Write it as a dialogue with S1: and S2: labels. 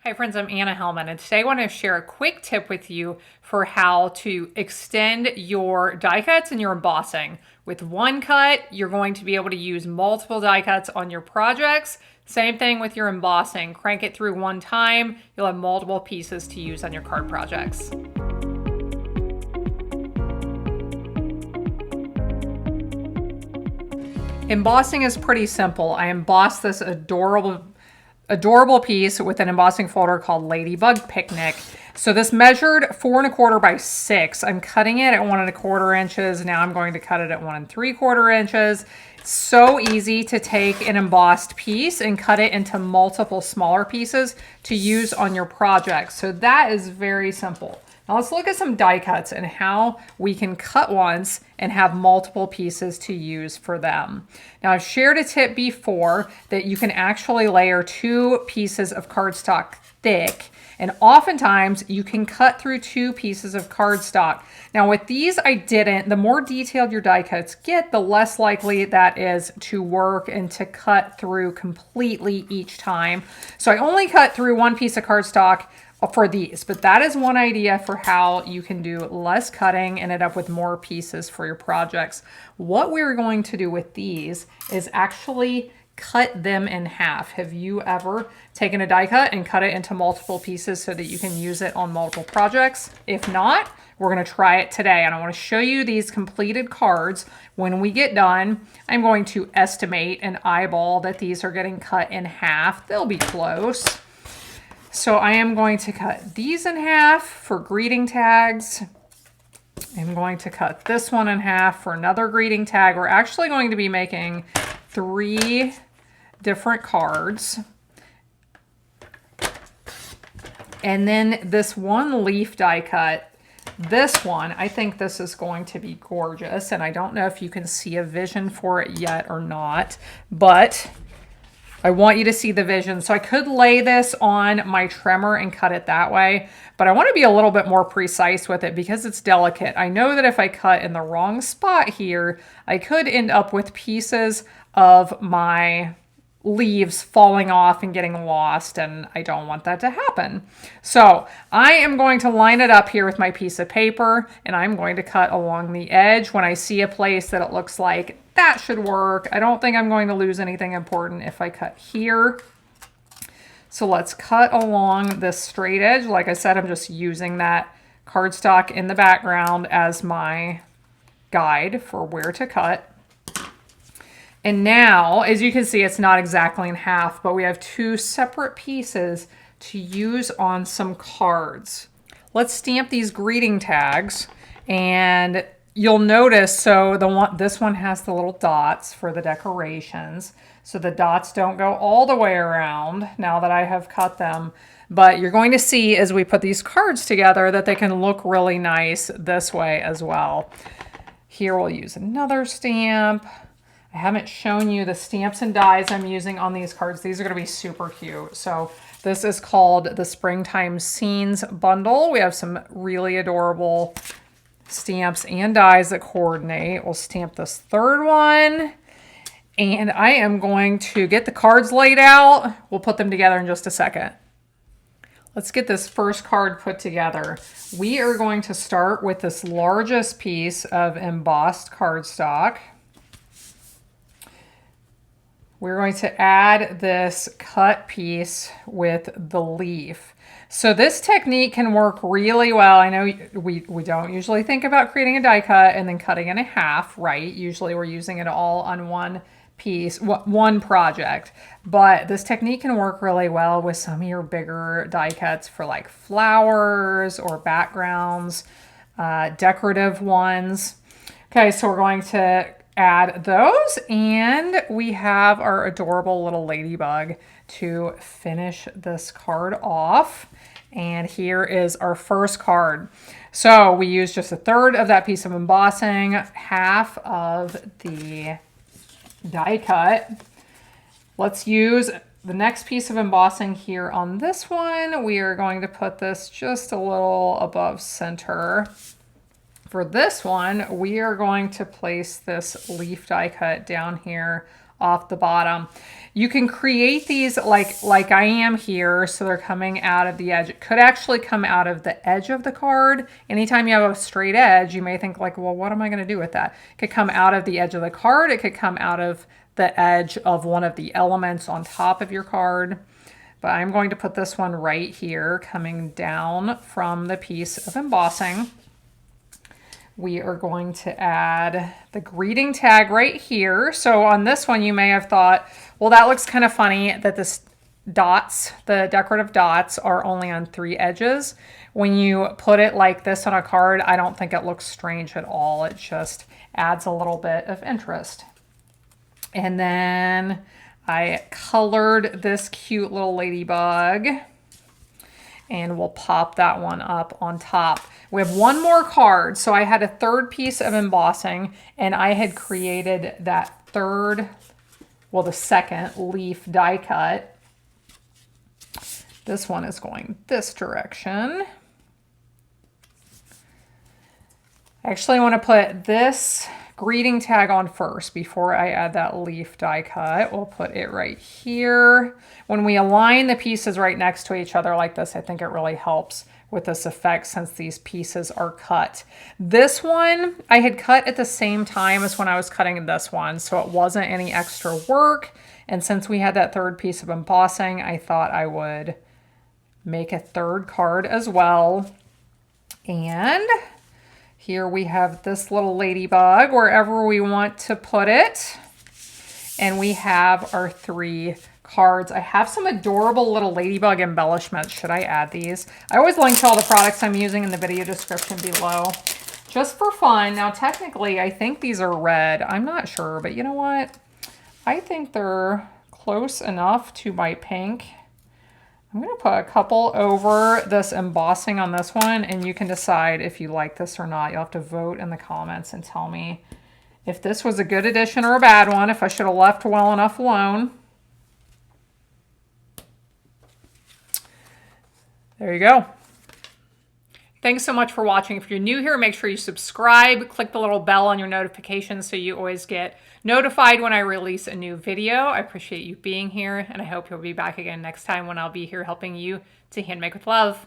S1: Hi friends, I'm Anna Helman, and today I want to share a quick tip with you for how to extend your die cuts and your embossing. With one cut, you're going to be able to use multiple die cuts on your projects. Same thing with your embossing. Crank it through one time, you'll have multiple pieces to use on your card projects. Embossing is pretty simple. I embossed this adorable piece with an embossing folder called Ladybug Picnic. So this measured 4¼ by 6. I'm cutting it at 1¼ inches. Now I'm going to cut it at 1¾ inches. It's so easy to take an embossed piece and cut it into multiple smaller pieces to use on your project. So that is very simple. Now let's look at some die cuts and how we can cut once and have multiple pieces to use for them. Now I've shared a tip before that you can actually layer 2 pieces of cardstock thick, and oftentimes you can cut through 2 pieces of cardstock. Now with these I didn't. The more detailed your die cuts get, the less likely that is to work and to cut through completely each time. So I only cut through 1 piece of cardstock for these, but that is one idea for how you can do less cutting and end up with more pieces for your projects. What we're going to do with these is actually cut them in half. Have you ever taken a die cut and cut it into multiple pieces so that you can use it on multiple projects? If not, we're going to try it today, and I want to show you these completed cards. When we get done, I'm going to estimate and eyeball that these are getting cut in half. They'll be close. So I am going to cut these in half for greeting tags. I'm going to cut this one in half for another greeting tag. We're actually going to be making 3 different cards. And then this one leaf die cut, this one, I think this is going to be gorgeous. And I don't know if you can see a vision for it yet or not, but I want you to see the vision. So I could lay this on my trimmer and cut it that way, but I want to be a little bit more precise with it because it's delicate. I know that if I cut in the wrong spot here, I could end up with pieces of my leaves falling off and getting lost, and I don't want that to happen. So I am going to line it up here with my piece of paper, and I'm going to cut along the edge when I see a place that it looks like that should work. I don't think I'm going to lose anything important if I cut here. So let's cut along this straight edge. Like I said, I'm just using that cardstock in the background as my guide for where to cut. And now, as you can see, it's not exactly in half, but we have 2 separate pieces to use on some cards. Let's stamp these greeting tags, and you'll notice, so this one has the little dots for the decorations. So the dots don't go all the way around now that I have cut them, but you're going to see as we put these cards together that they can look really nice this way as well. Here we'll use another stamp. I haven't shown you the stamps and dies I'm using on these cards. These are going to be super cute. So this is called the Springtime Scenes Bundle. We have some really adorable stamps and dies that coordinate. We'll stamp this 3rd one. And I am going to get the cards laid out. We'll put them together in just a second. Let's get this first card put together. We are going to start with this largest piece of embossed cardstock. We're going to add this cut piece with the leaf. So this technique can work really well. I know we don't usually think about creating a die cut and then cutting it in half, right? Usually we're using it all on one piece, one project. But this technique can work really well with some of your bigger die cuts for like flowers or backgrounds, decorative ones. Okay, so we're going to add those, and we have our adorable little ladybug to finish this card off. And here is our first card. So we use just 1/3 of that piece of embossing, half of the die cut. Let's use the next piece of embossing here on this one. We are going to put this just a little above center. For this one, we are going to place this leaf die cut down here off the bottom. You can create these like I am here, so they're coming out of the edge. It could actually come out of the edge of the card. Anytime you have a straight edge, you may think like, well, what am I going to do with that? It could come out of the edge of the card. It could come out of the edge of one of the elements on top of your card. But I'm going to put this one right here, coming down from the piece of embossing. We are going to add the greeting tag right here. So on this one, you may have thought, well, that looks kind of funny that this dots, the decorative dots, are only on 3 edges. When you put it like this on a card, I don't think it looks strange at all. It just adds a little bit of interest. And then I colored this cute little ladybug, and we'll pop that one up on top. We have one more card. So I had a 3rd piece of embossing, and I had created that 3rd, well, the 2nd leaf die cut. This one is going this direction. Actually, I want to put this greeting tag on first before I add that leaf die cut. We'll put it right here. When we align the pieces right next to each other like this, I think it really helps with this effect since these pieces are cut. This one I had cut at the same time as when I was cutting this one, so it wasn't any extra work. And since we had that 3rd piece of embossing, I thought I would make a 3rd card as well. And here we have this little ladybug wherever we want to put it. And we have our 3 cards. I have some adorable little ladybug embellishments. Should I add these? I always link to all the products I'm using in the video description below, just for fun. Now, technically, I think these are red. I'm not sure, but you know what? I think they're close enough to my pink. I'm going to put a couple over this embossing on this one, and you can decide if you like this or not. You'll have to vote in the comments and tell me if this was a good addition or a bad one, if I should have left well enough alone. There you go. Thanks so much for watching. If you're new here, make sure you subscribe, click the little bell on your notifications so you always get notified when I release a new video. I appreciate you being here, and I hope you'll be back again next time when I'll be here helping you to hand make with love.